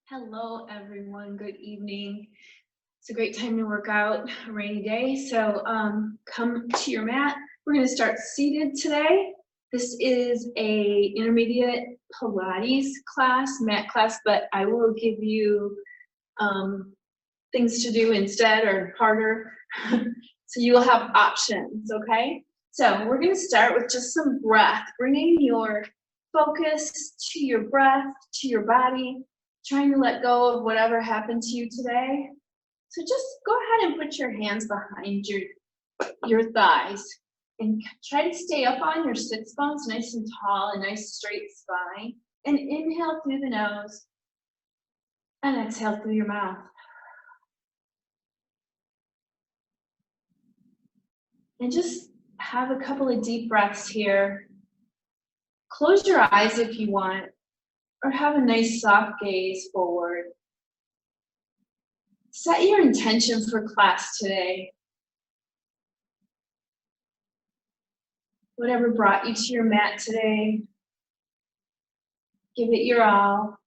Hello, everyone. Good evening. It's a great time to work out, a rainy day. So come to your mat. We're going to start seated today. This is a intermediate Pilates class, mat class, but I will give you things to do instead or harder. So you will have options, okay? So we're going to start with just some breath, bringing your focus to your breath, to your body, trying to let go of whatever happened to you today. So just go ahead and put your hands behind your thighs and try to stay up on your sits bones, nice and tall, a nice straight spine. And inhale through the nose and exhale through your mouth. And just have a couple of deep breaths here. Close your eyes if you want, or have a nice soft gaze forward. Set your intention for class today. Whatever brought you to your mat today, give it your all.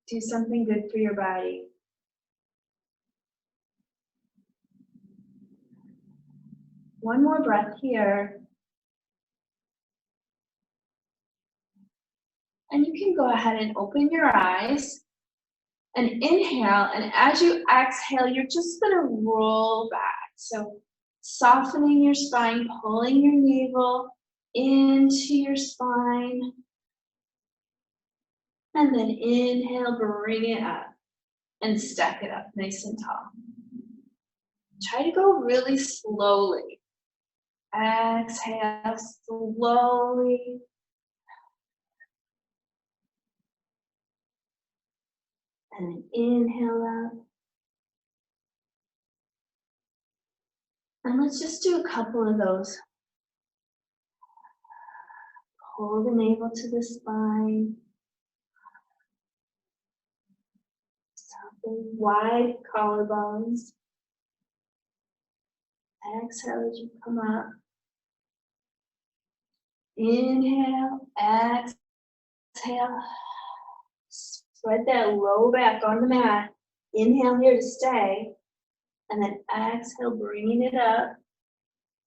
Do something good for your body. One more breath here. And you can go ahead and open your eyes and inhale. And as you exhale, you're just going to roll back. So softening your spine, pulling your navel into your spine. And then inhale, bring it up and stack it up nice and tall. Try to go really slowly. Exhale slowly. And then inhale up. And let's just do a couple of those. Pull the navel to the spine. Soften wide collarbones. Exhale as you come up. Inhale, exhale. Spread that low back on the mat. Inhale here to stay. And then exhale, bringing it up.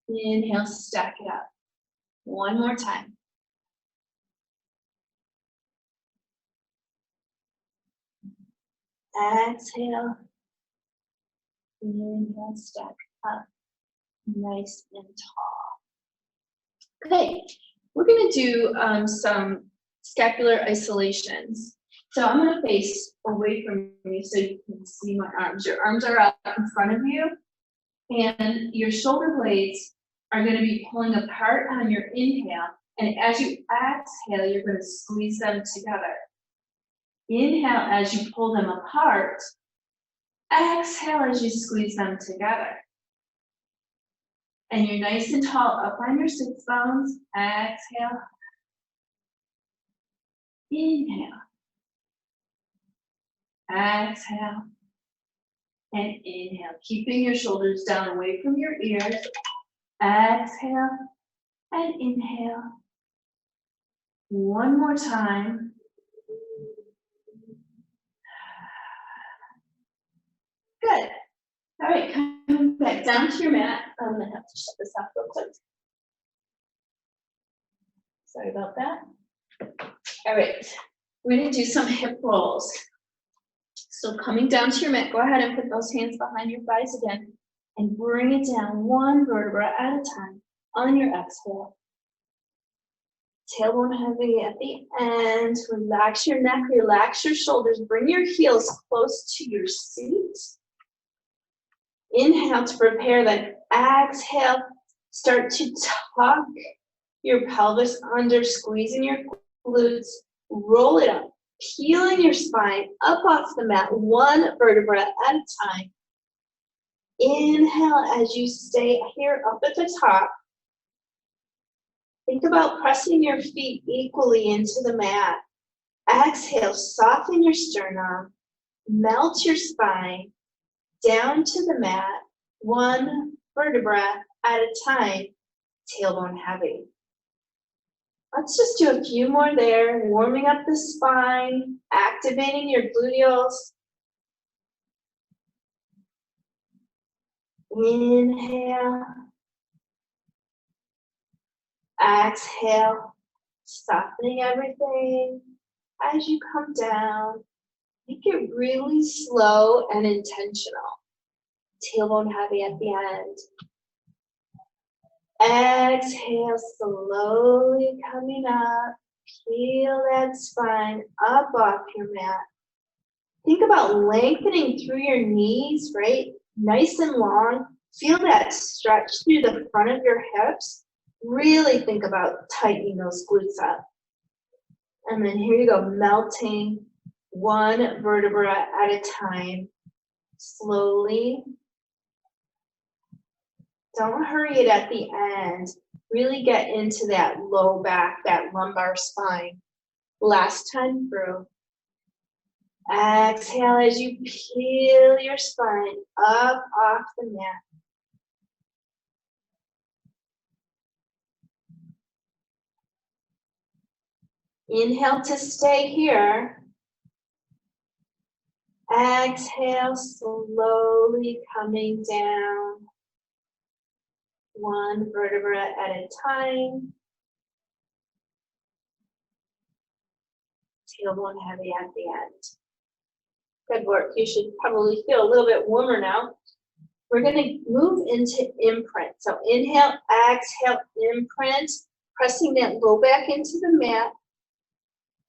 Inhale, stack it up. One more time. Exhale. Inhale, stack up. Nice and tall. Okay, we're going to do some scapular isolations. So I'm going to face away from you so you can see my arms. Your arms are up in front of you, and your shoulder blades are going to be pulling apart on your inhale. And as you exhale, you're going to squeeze them together. Inhale as you pull them apart. Exhale as you squeeze them together. And you're nice and tall up on your sits bones. Exhale. Inhale. Exhale. And inhale. Keeping your shoulders down away from your ears. Exhale. And inhale. One more time. Good. All right, come back down to your mat. I'm going to have to shut this off real quick. Sorry about that. All right, we're going to do some hip rolls. So coming down to your mat, go ahead and put those hands behind your thighs again and bring it down one vertebra at a time on your exhale. Tailbone heavy at the end. Relax your neck, relax your shoulders. Bring your heels close to your seat. Inhale to prepare, then exhale. Start to tuck your pelvis under, squeezing your glutes. Roll it up, peeling your spine up off the mat, one vertebra at a time. Inhale as you stay here up at the top. Think about pressing your feet equally into the mat. Exhale, soften your sternum, melt your spine down to the mat, one vertebra at a time, tailbone heavy. Let's just do a few more there, warming up the spine, activating your gluteals. Inhale. Exhale, softening everything. As you come down, make it really slow and intentional. Tailbone heavy at the end. Exhale, slowly coming up. Peel that spine up off your mat. Think about lengthening through your knees, right? Nice and long. Feel that stretch through the front of your hips. Really think about tightening those glutes up. And then here you go, melting one vertebra at a time. Slowly. Don't hurry it at the end. Really get into that low back, that lumbar spine. Last time through. Exhale as you peel your spine up off the mat. Inhale to stay here. Exhale, slowly coming down. One vertebra at a time. Tailbone heavy at the end. Good work. You should probably feel a little bit warmer now. We're going to move into imprint. So inhale, exhale, imprint, pressing that low back into the mat.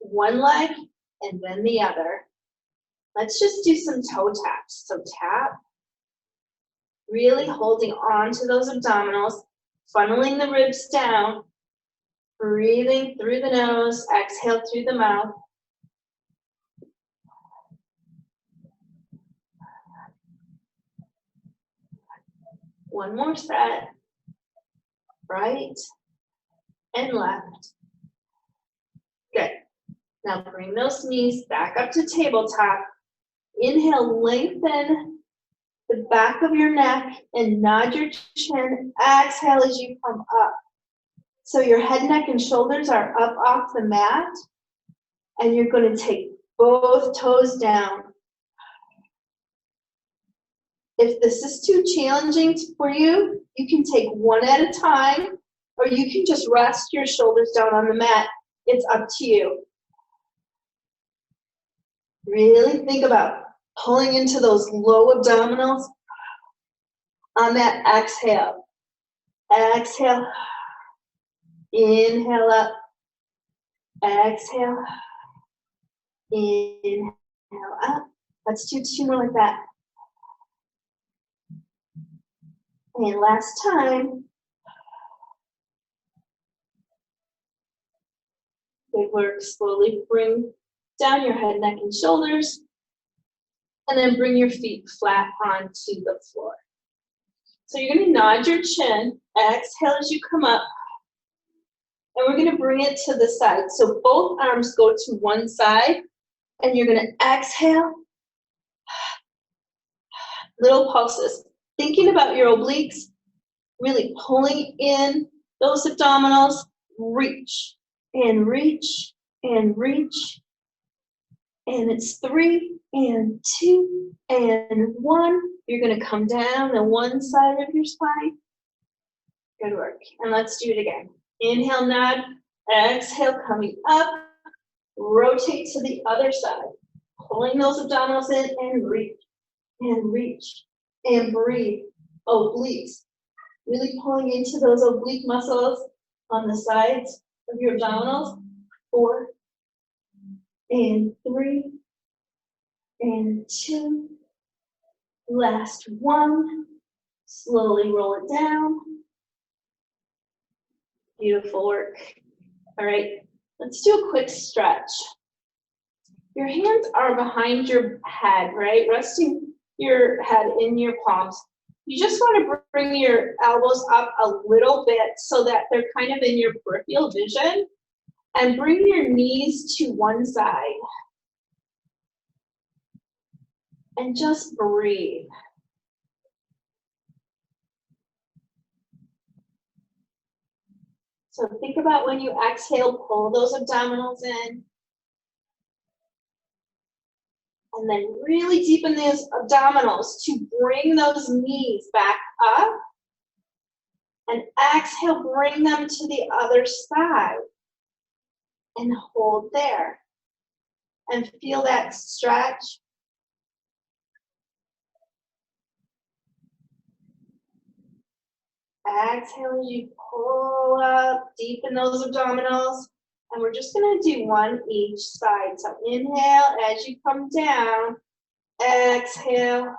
One leg and then the other. Let's just do some toe taps. So tap, really holding on to those abdominals, funneling the ribs down, breathing through the nose, exhale through the mouth. One more set, right and left. Good. Now bring those knees back up to tabletop. Inhale, lengthen the back of your neck and nod your chin. Exhale as you come up. So your head, neck, and shoulders are up off the mat. And you're going to take both toes down. If this is too challenging for you, you can take one at a time, or you can just rest your shoulders down on the mat. It's up to you. Really think about pulling into those low abdominals on that exhale. Exhale. Inhale up. Exhale. Inhale up. Let's do two more like that. And last time. Good work. Slowly bring down your head, neck, and shoulders. And then bring your feet flat onto the floor. So you're going to nod your chin. Exhale as you come up. And we're going to bring it to the side. So both arms go to one side. And you're going to exhale. Little pulses. Thinking about your obliques. Really pulling in those abdominals. Reach. And reach. And reach. And it's 3 and 2 and 1. You're going to come down on one side of your spine. Good work. And let's do it again. Inhale, nod. Exhale, coming up. Rotate to the other side. Pulling those abdominals in and reach. And reach. And breathe. Obliques. Really pulling into those oblique muscles on the sides of your abdominals. 4 and 3 and 2. Last one. Slowly roll it down. Beautiful work. All right, let's do a quick stretch. Your hands are behind your head, right? Resting your head in your palms. You just want to bring your elbows up a little bit so that they're kind of in your peripheral vision. And bring your knees to one side. And just breathe. So think about when you exhale, pull those abdominals in. And then really deepen those abdominals to bring those knees back up. And exhale, bring them to the other side. And hold there. And feel that stretch. Exhale as you pull up, deepen those abdominals. And we're just gonna do one each side. So inhale as you come down, exhale.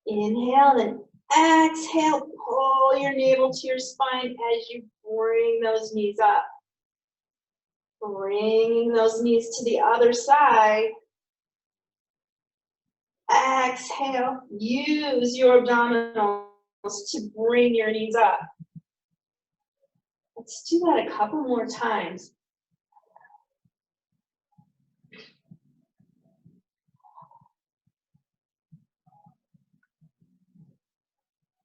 Inhale, then exhale, pull your navel to your spine as you bring those knees up. Bringing those knees to the other side. Exhale, use your abdominals to bring your knees up. Let's do that a couple more times.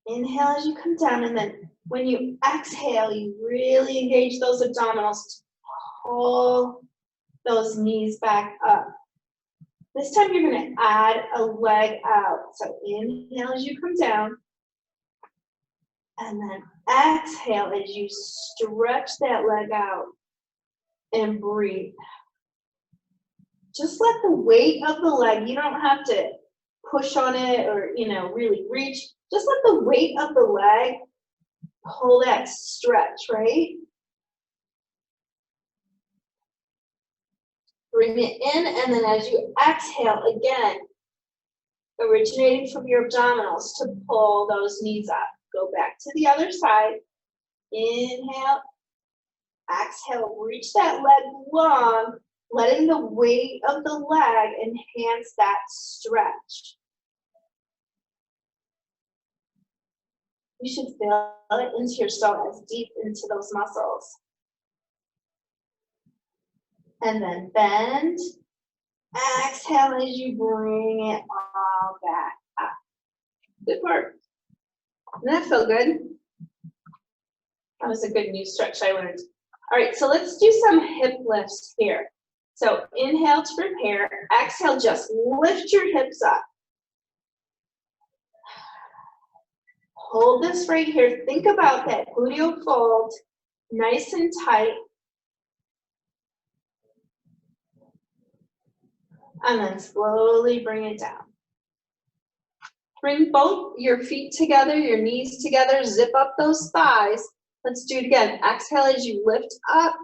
Inhale as you come down, and then when you exhale, you really engage those abdominals to pull those knees back up. This time you're going to add a leg out. So inhale as you come down, and then exhale as you stretch that leg out and breathe. Just let the weight of the leg, you don't have to push on it or, really reach. Just let the weight of the leg pull that stretch, right? Bring it in, and then as you exhale, again, originating from your abdominals to pull those knees up. Go back to the other side. Inhale, exhale, reach that leg long, letting the weight of the leg enhance that stretch. You should feel it into your sternum, deep into those muscles. And then bend. Exhale as you bring it all back up. Good work. Didn't that feel good? That was a good new stretch I learned. All right, so let's do some hip lifts here. So inhale to prepare. Exhale, just lift your hips up. Hold this right here. Think about that gluteal fold, nice and tight. And then slowly bring it down. Bring both your feet together, your knees together, zip up those thighs. Let's do it again. Exhale as you lift up.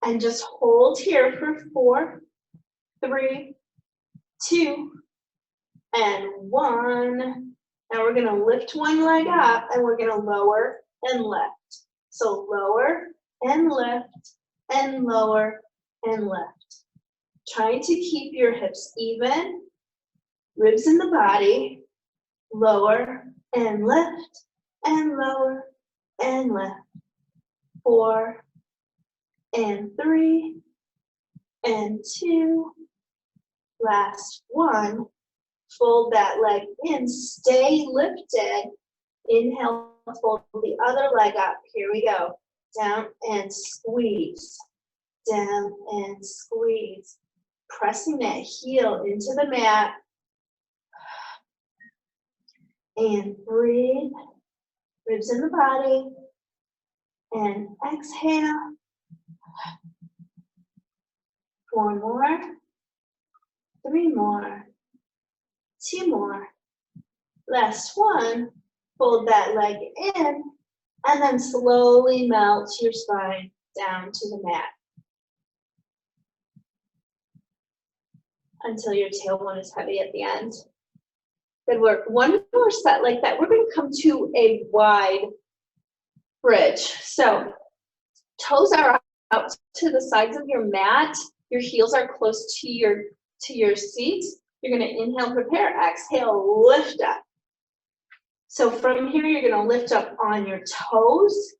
And just hold here for 4, 3, 2, and 1. Now we're gonna lift one leg up and we're gonna lower and lift. So lower and lift and lower and lift. Trying to keep your hips even, ribs in the body, lower and lift and lower and lift. 4 and 3 and 2. Last 1. Fold that leg in, stay lifted. Inhale, fold the other leg up. Here we go. Down and squeeze. Down and squeeze. Pressing that heel into the mat. And breathe. Ribs in the body. And exhale. 4 more. 3 more. 2 more. Last 1. Fold that leg in, and then slowly melt your spine down to the mat until your tailbone is heavy at the end. Good work. One more set like that. We're going to come to a wide bridge. So toes are out to the sides of your mat. Your heels are close to your seat. You're going to inhale, prepare, exhale, lift up. So from here, you're going to lift up on your toes,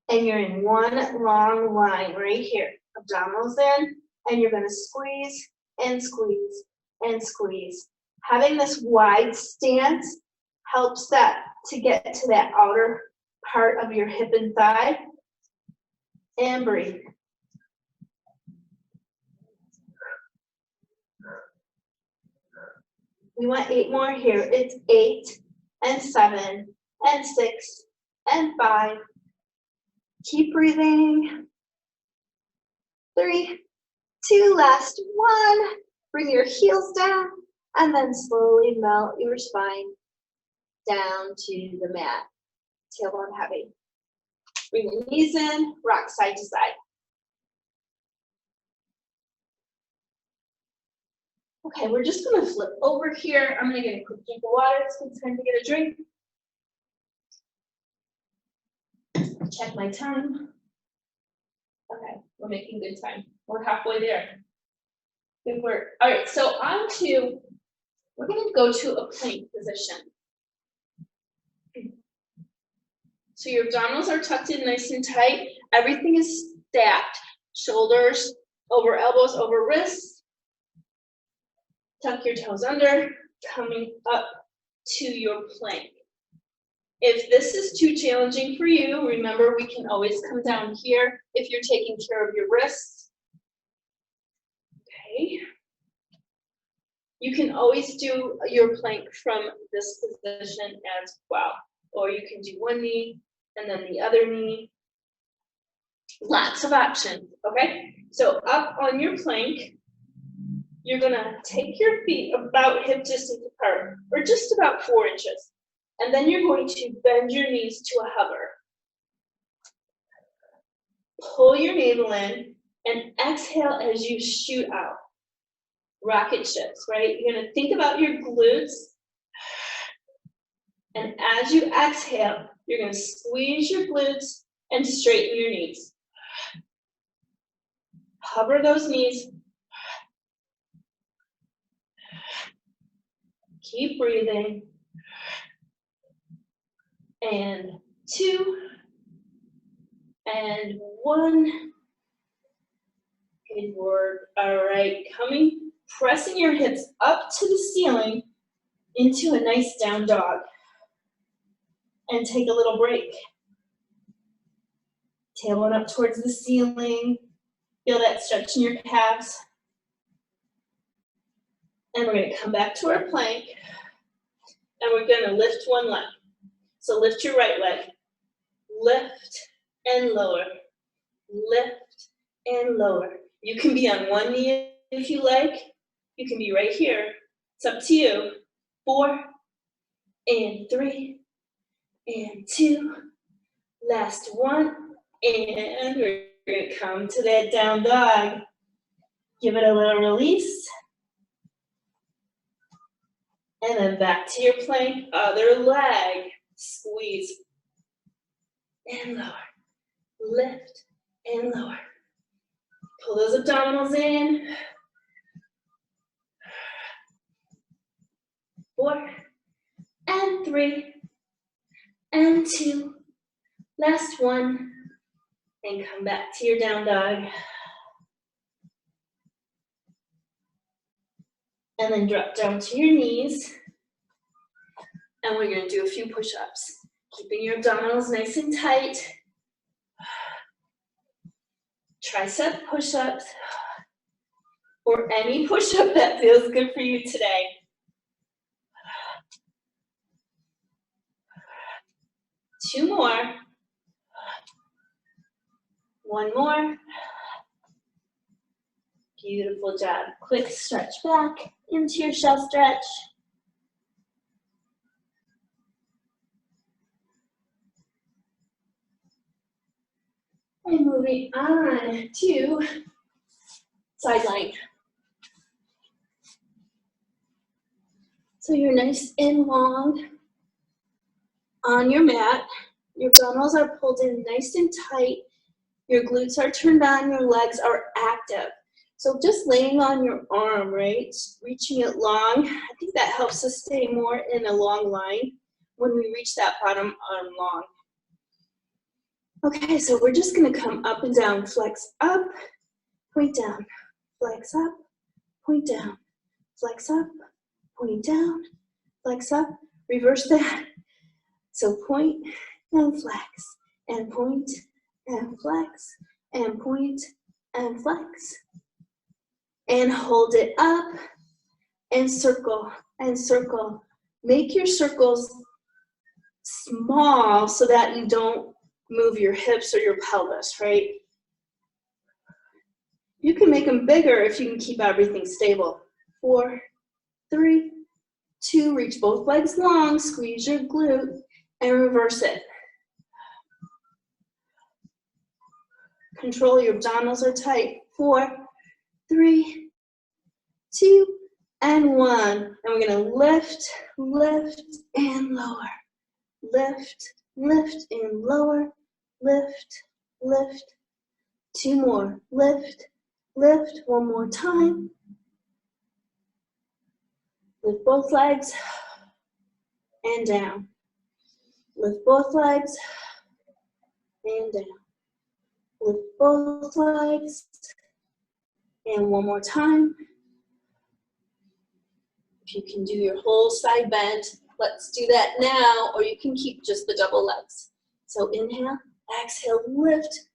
and you're in one long line right here. Abdominals in, and you're going to squeeze and squeeze and squeeze. Having this wide stance helps that to get to that outer part of your hip and thigh. And breathe. We want 8 more here. It's 8 and 7 and 6 and 5. Keep breathing. 3, 2, last 1. Bring your heels down and then slowly melt your spine down to the mat. Tailbone heavy. Bring your knees in, rock side to side. Okay, we're just gonna flip over here. I'm gonna get a quick drink of water. It's good time to get a drink. Check my time. Okay, we're making good time. We're halfway there. Good work. All right, so we're gonna go to a plank position. So your abdominals are tucked in nice and tight. Everything is stacked. Shoulders over elbows, over wrists. Tuck your toes under, coming up to your plank. If this is too challenging for you, remember we can always come down here if you're taking care of your wrists. Okay. You can always do your plank from this position as well. Or you can do one knee and then the other knee. Lots of options, okay? So up on your plank, you're gonna take your feet about hip distance apart, or just about 4 inches. And then you're going to bend your knees to a hover. Pull your navel in and exhale as you shoot out. Rocket ships, right? You're gonna think about your glutes. And as you exhale, you're gonna squeeze your glutes and straighten your knees. Hover those knees. Keep breathing. And 2, and 1. Good work. All right, pressing your hips up to the ceiling into a nice down dog. And take a little break. Tailbone up towards the ceiling. Feel that stretch in your calves. And we're gonna come back to our plank. And we're gonna lift one leg. So lift your right leg. Lift and lower. Lift and lower. You can be on one knee if you like. You can be right here. It's up to you. 4, and 3, and 2. Last 1. And we're gonna come to that down dog. Give it a little release. And then back to your plank, other leg. Squeeze. And lower. Lift and lower. Pull those abdominals in. 4, and 3, and 2. Last 1. And come back to your down dog. And then drop down to your knees. And we're gonna do a few push-ups. Keeping your abdominals nice and tight. Tricep push-ups. Or any push-up that feels good for you today. 2 more. 1 more. Beautiful job. Quick stretch back into your shell stretch. And moving on to sideline. So you're nice and long on your mat. Your abdominals are pulled in nice and tight. Your glutes are turned on, your legs are active. So just laying on your arm, right? Reaching it long. I think that helps us stay more in a long line when we reach that bottom arm long. Okay, so we're just gonna come up and down, flex up, point down, flex up, point down, flex up, point down, flex up. reverse that. So point and flex, and point and flex, and point and flex. And hold it up, and circle, and circle. Make your circles small so that you don't move your hips or your pelvis, right? You can make them bigger if you can keep everything stable. 4, 3, 2, reach both legs long, squeeze your glute, and reverse it. Control your abdominals are tight. 4, 3, 2, and 1. And we're gonna lift, lift, and lower. Lift, lift, and lower. Lift, lift. 2 more. Lift, lift. 1 more time. Lift both legs and down. Lift both legs and down. Lift both legs. And 1 more time. If you can do your whole side bend, let's do that now, or you can keep just the double legs. So inhale, exhale, lift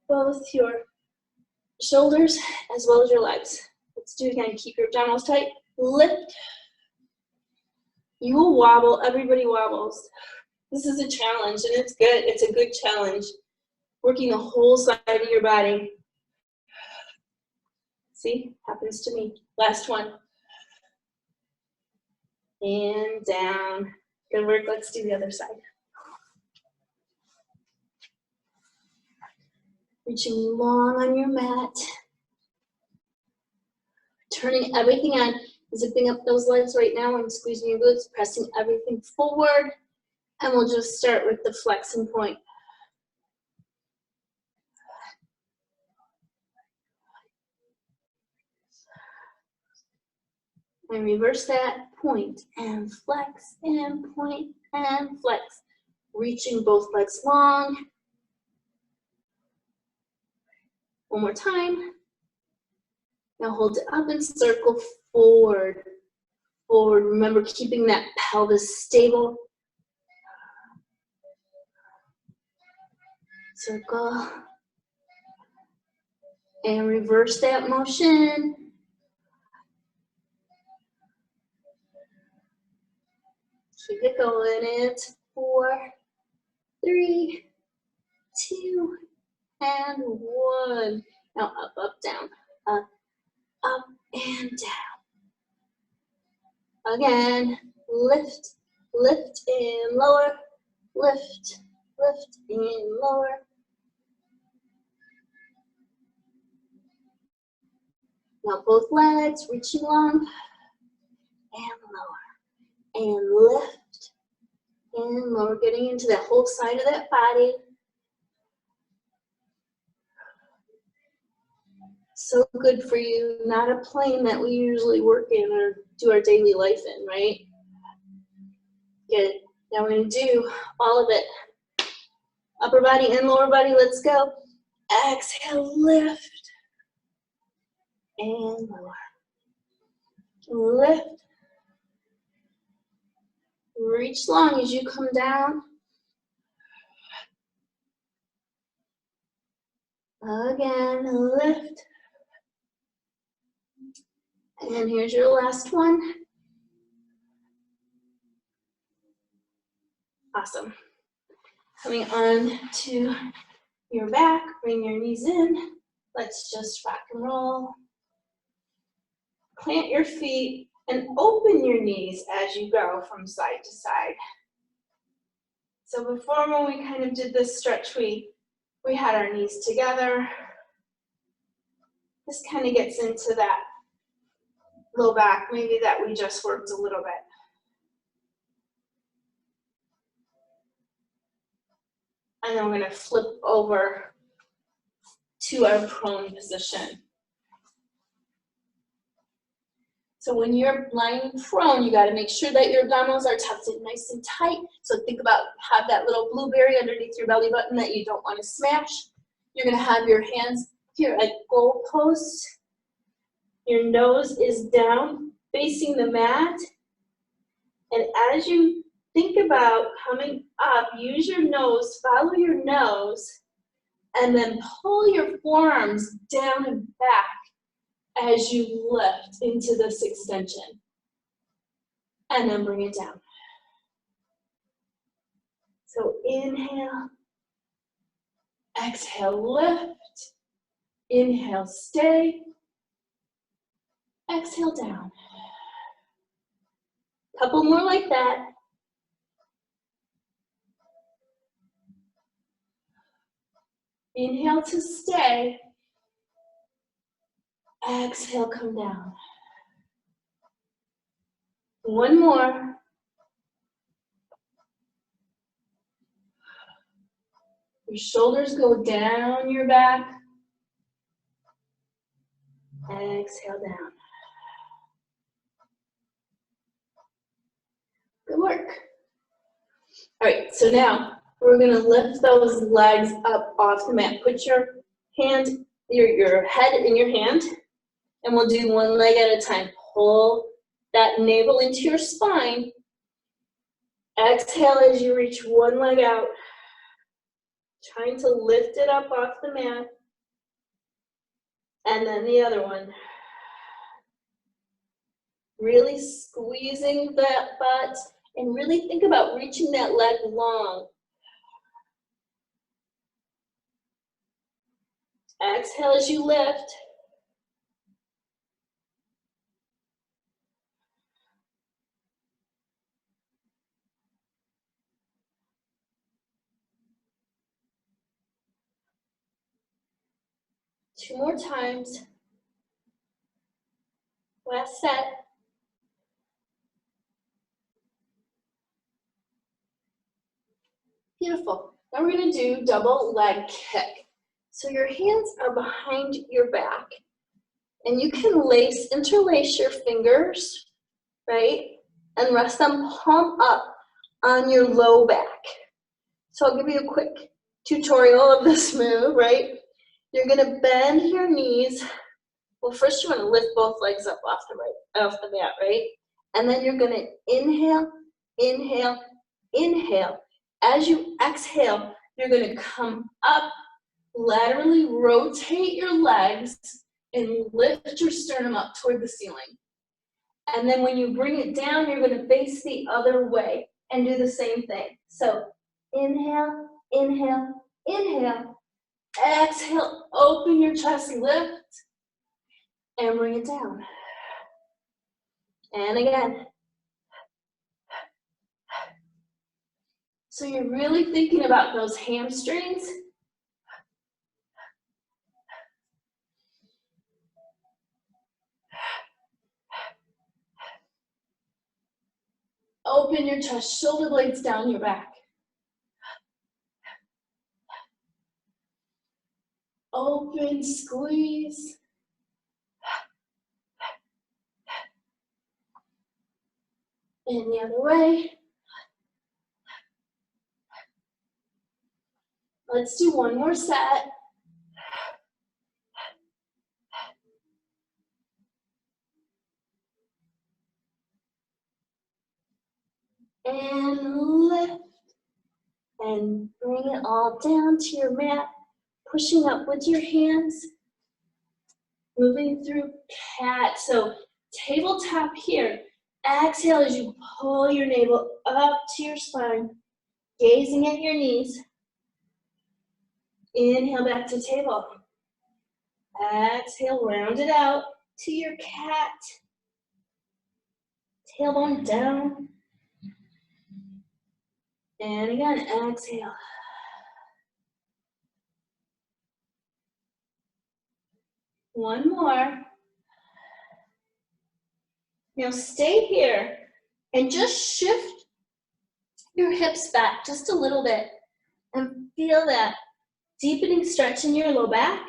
both your shoulders as well as your legs. Let's do it again. Keep your abdominals tight. Lift. You will wobble. Everybody wobbles. This is a challenge, and it's good. It's a good challenge. Working the whole side of your body. See? Happens to me. Last one. And down. Good work. Let's do the other side. Reaching long on your mat. Turning everything on. Zipping up those legs right now and squeezing your glutes. Pressing everything forward. And we'll just start with the flexing point. And reverse that, point and flex, and point and flex. Reaching both legs long. 1 more time. Now hold it up and circle forward. Forward, remember keeping that pelvis stable. Circle. And reverse that motion. Keep it going. It's 4, 3, 2, and 1. Now up, up, down. Up, up, and down. Again. Lift, lift, and lower. Lift, lift, and lower. Now both legs reaching long. And lower. And lift, and lower, getting into that whole side of that body. So good for you, not a plane that we usually work in or do our daily life in, right? Good. Now we're going to do all of it. Upper body and lower body, let's go. Exhale, lift, and lower. Lift. Reach long as you come down. Again, lift. And here's your last one. Awesome. Coming on to your back, bring your knees in. Let's just rock and roll. Plant your feet and open your knees as you go from side to side. So before, when we kind of did this stretch, we had our knees together. This kind of gets into that low back, maybe that we just worked a little bit. And then we're going to flip over to our prone position. So when you're lying prone, you got to make sure that your abdominals are tucked in nice and tight. So think about, have that little blueberry underneath your belly button that you don't want to smash. You're going to have your hands here at goal posts. Your nose is down, facing the mat. And as you think about coming up, use your nose, follow your nose, and then pull your forearms down and back as you lift into this extension. And then bring it down. So inhale, exhale, lift, inhale, stay, exhale, down. Couple more like that. Inhale to stay, exhale, come down. One more. Your shoulders go down your back. Exhale down. Good work. All right, so now we're gonna lift those legs up off the mat. Put your hand, your head in your hand, and we'll do one leg at a time. Pull that navel into your spine. Exhale as you reach one leg out. Trying to lift it up off the mat. And then the other one. Really squeezing that butt and really think about reaching that leg long. Exhale as you lift. Two more times. Last set. Beautiful. Now we're going to do double leg kick. So your hands are behind your back. And you can interlace your fingers, right? And rest them palm up on your low back. So I'll give you a quick tutorial of this move, right? You're gonna bend your knees. Well, first you wanna lift both legs up off the mat, right? And then you're gonna inhale, inhale, inhale. As you exhale, you're gonna come up, laterally rotate your legs, and lift your sternum up toward the ceiling. And then when you bring it down, you're gonna face the other way and do the same thing. So inhale, inhale, inhale. Exhale, open your chest, lift, and bring it down. And again. So you're really thinking about those hamstrings. Open your chest, shoulder blades down your back. Open, squeeze. And the other way. Let's do one more set. And lift. And bring it all down to your mat. Pushing up with your hands. Moving through cat. So tabletop here. Exhale as you pull your navel up to your spine. Gazing at your knees. Inhale back to table. Exhale, round it out to your cat. Tailbone down. And again, exhale. One more. Now stay here and just shift your hips back just a little bit and feel that deepening stretch in your low back.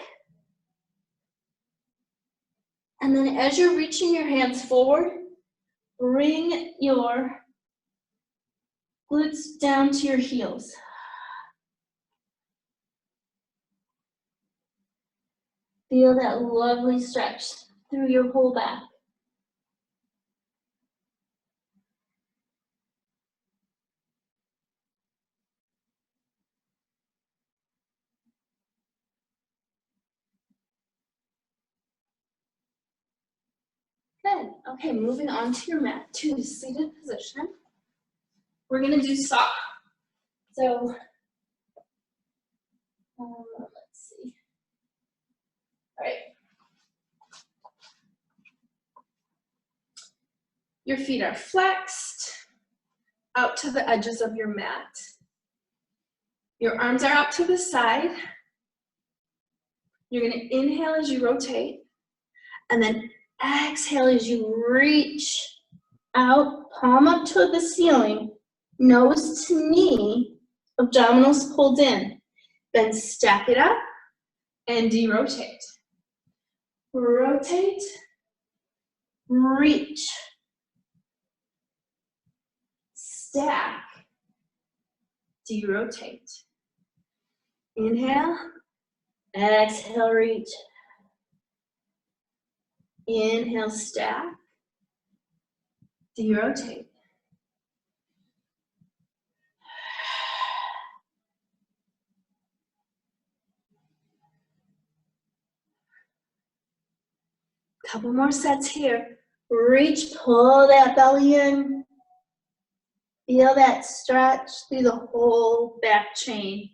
And then as you're reaching your hands forward, bring your glutes down to your heels. Feel that lovely stretch through your whole back. Good. Okay, moving on to your mat, to the seated position. We're gonna do sock. So, let's see. All right. Your feet are flexed out to the edges of your mat. Your arms are out to the side. You're gonna inhale as you rotate, and then exhale as you reach out, palm up to the ceiling, nose to knee, abdominals pulled in. Then stack it up and de-rotate. Rotate, reach, stack, de-rotate. Inhale, exhale, reach. Inhale, stack, de-rotate. Couple more sets here. Reach, pull that belly in. Feel that stretch through the whole back chain.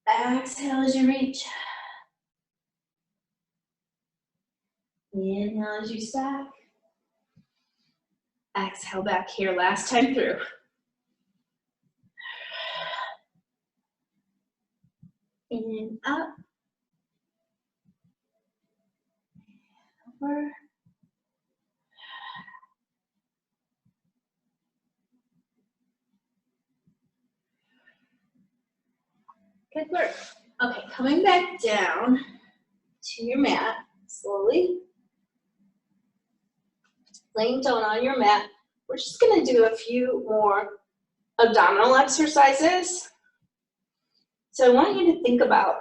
Exhale as you reach. Inhale as you stack. Exhale back here, last time through. In, up. Over. Good work. Okay, coming back down to your mat, slowly. Laying down on your mat. We're just gonna do a few more abdominal exercises. So I want you to think about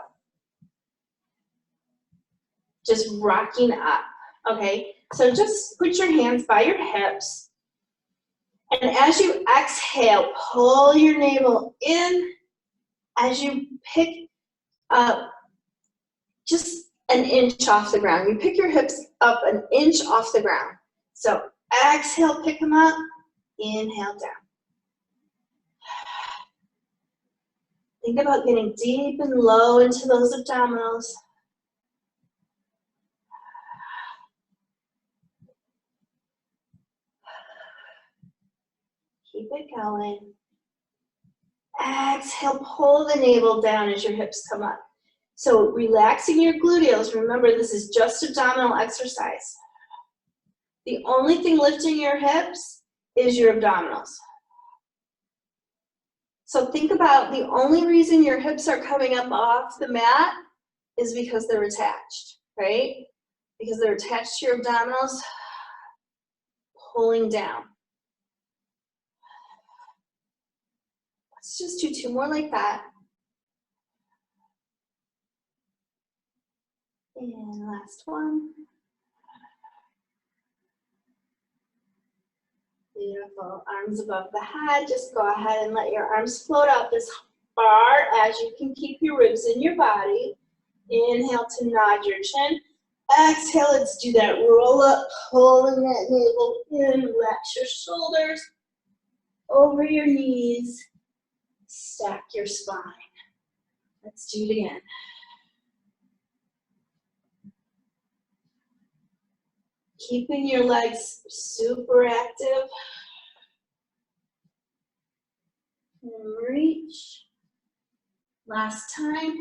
just rocking up, okay? So just put your hands by your hips. And as you exhale, pull your navel in. As you pick up just an inch off the ground. You pick your hips up an inch off the ground. So exhale, pick them up. Inhale, down. Think about getting deep and low into those abdominals. Keep it going. Exhale, pull the navel down as your hips come up. So relaxing your gluteals. Remember, this is just abdominal exercise. The only thing lifting your hips is your abdominals. So think about the only reason your hips are coming up off the mat is because they're attached, right? Because they're attached to your abdominals, pulling down. Let's just do two more like that. And last one. Beautiful. Arms above the head. Just go ahead and let your arms float out as far as you can keep your ribs in your body. Inhale to nod your chin. Exhale, let's do that roll up, pulling that navel in. Relax your shoulders over your knees. Stack your spine. Let's do it again. Keeping your legs super active. And reach. Last time.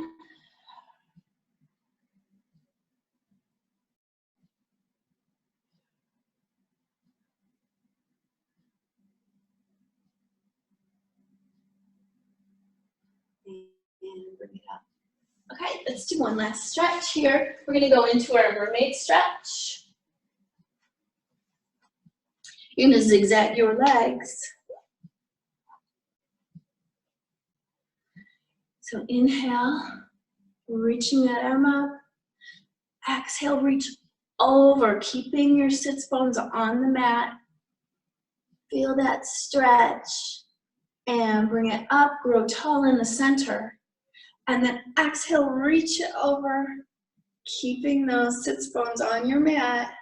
And bring it up. Okay, let's do one last stretch here. We're going to go into our mermaid stretch. You're going to zigzag your legs. So inhale, reaching that arm up. Exhale, reach over, keeping your sits bones on the mat. Feel that stretch. And bring it up, grow tall in the center. And then exhale, reach it over, Keeping those sits bones on your mat.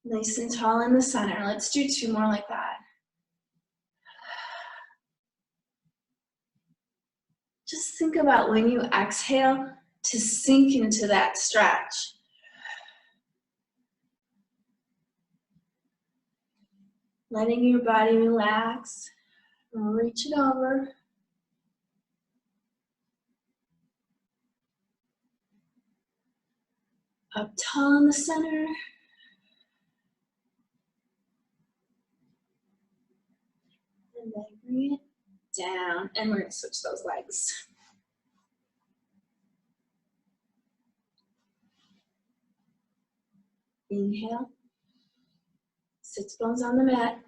Nice and tall in the center. Let's do 2 more like that. Just think about when you exhale to sink into that stretch. Letting your body relax. Reach it over. Up tall in the center. And then bring it down. And we're going to switch those legs. Inhale. Sits bones on the mat.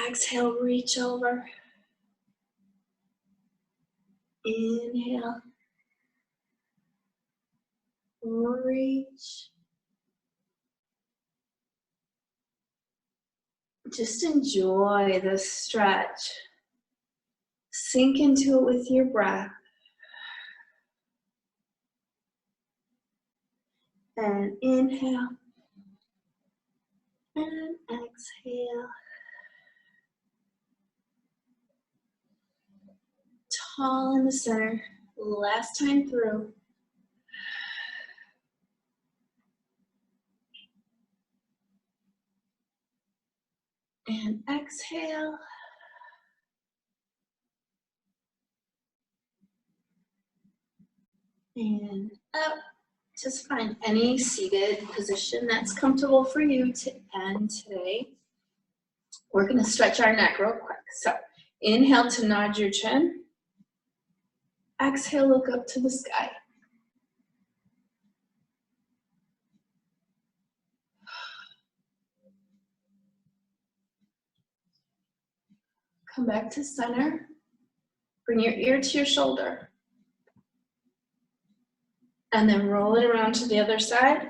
Exhale, reach over. Inhale. Reach. Just enjoy this stretch. Sink into it with your breath. And inhale. And exhale. Tall in the center. Last time through. And exhale. And up. Just find any seated position that's comfortable for you to end today. We're going to stretch our neck real quick. So inhale to nod your chin. Exhale, look up to the sky. Come back to center. Bring your ear to your shoulder. And then roll it around to the other side.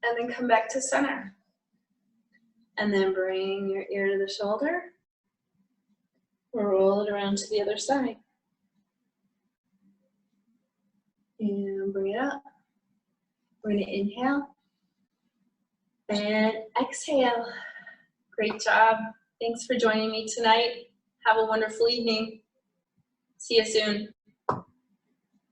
And then come back to center. And then bring your ear to the shoulder. Roll it around to the other side. And bring it up. We're going to inhale. And exhale. Great job. Thanks for joining me tonight. Have a wonderful evening. See you soon.